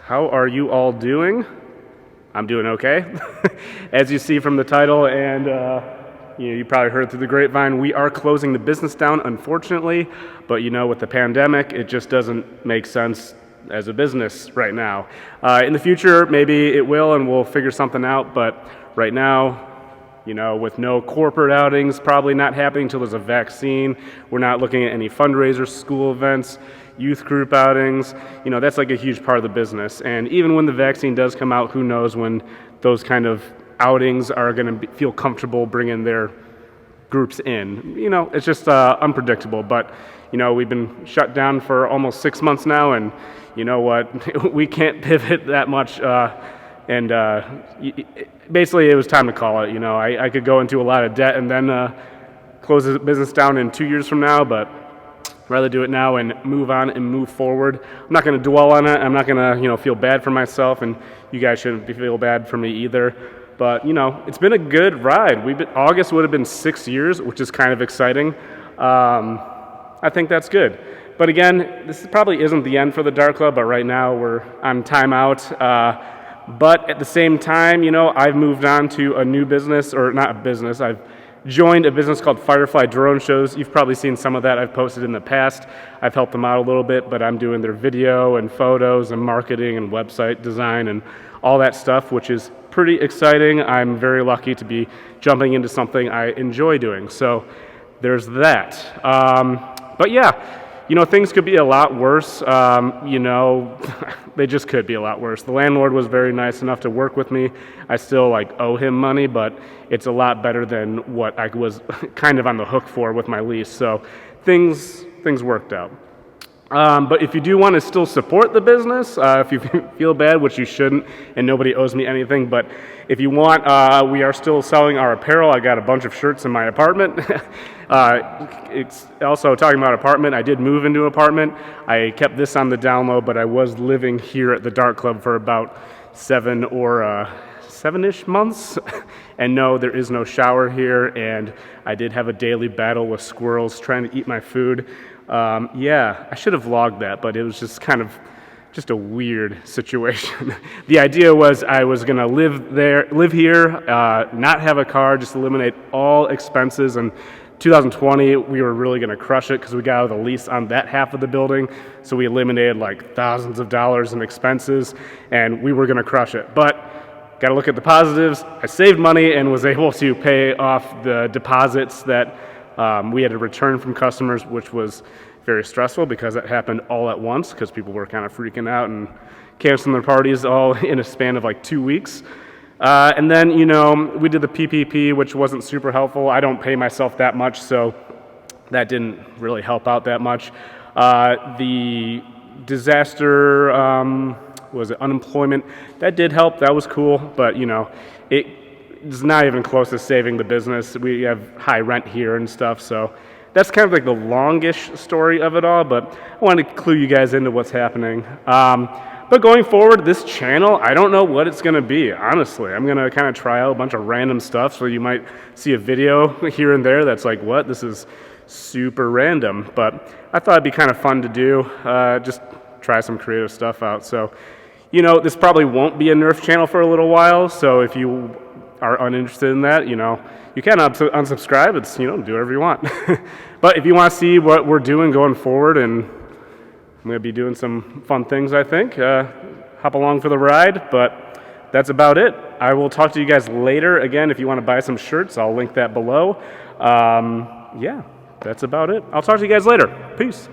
How are you all doing? I'm doing okay. As you see from the title and you probably heard through the grapevine, we are closing the business down, unfortunately. But with the pandemic, it just doesn't make sense as a business right now. In the future, maybe it will and we'll figure something out. But right now, with no corporate outings probably not happening until there's a vaccine, we're not looking at any fundraisers, school events, youth group outings. That's like a huge part of the business. And even when the vaccine does come out, who knows when those kind of outings are going to feel comfortable bringing their groups in. It's just unpredictable. But, we've been shut down for almost 6 months now, and you know what? We can't pivot that much. Basically, it was time to call it. I could go into a lot of debt and then close the business down in 2 years from now, but I'd rather do it now and move on and move forward. I'm not going to dwell on it. I'm not going to, feel bad for myself, and you guys shouldn't feel bad for me either. But, it's been a good ride. August would have been 6 years, which is kind of exciting. I think that's good. But again, this probably isn't the end for the Dart Club, but right now we're on timeout. But at the same time, I've moved on to a new business, or not a business. I've joined a business called Firefly Drone Shows. You've probably seen some of that I've posted in the past. I've helped them out a little bit, but I'm doing their video and photos and marketing and website design and all that stuff, which is pretty exciting. I'm very lucky to be jumping into something I enjoy doing. So there's that. But yeah. Things could be a lot worse. They just could be a lot worse. The landlord was very nice enough to work with me. I still owe him money, but it's a lot better than what I was kind of on the hook for with my lease. So things worked out. But if you do want to still support the business, if you feel bad, which you shouldn't, and nobody owes me anything, but if you want, we are still selling our apparel. I got a bunch of shirts in my apartment. It's also talking about apartment. I did move into an apartment. I kept this on the down low, but I was living here at the Dart Club for about 7-ish months. And no, there is no shower here, and I did have a daily battle with squirrels trying to eat my food. I should have vlogged that, but it was just kind of a weird situation. The idea was I was going to live here, not have a car, just eliminate all expenses. And 2020, we were really going to crush it because we got out of the lease on that half of the building. So we eliminated thousands of dollars in expenses, and we were going to crush it. But got to look at the positives. I saved money and was able to pay off the deposits that we had to return from customers, which was very stressful because it happened all at once because people were kind of freaking out and canceling their parties all in a span of 2 weeks. And then, we did the PPP, which wasn't super helpful. I don't pay myself that much, so that didn't really help out that much. The disaster, unemployment, that did help. That was cool, but, it's not even close to saving the business. We have high rent here and stuff, so that's kind of the longish story of it all, but I wanted to clue you guys into what's happening. But going forward, this channel, I don't know what it's going to be, honestly. I'm going to kind of try out a bunch of random stuff, so you might see a video here and there that's what? This is super random. But I thought it'd be kind of fun to do, just try some creative stuff out. So, this probably won't be a Nerf channel for a little while, so if you are uninterested in that, you can unsubscribe. It's, do whatever you want. But if you want to see what we're doing going forward, and I'm going to be doing some fun things, I think, hop along for the ride. But that's about it. I will talk to you guys later. Again, if you want to buy some shirts, I'll link that below. That's about it. I'll talk to you guys later. Peace.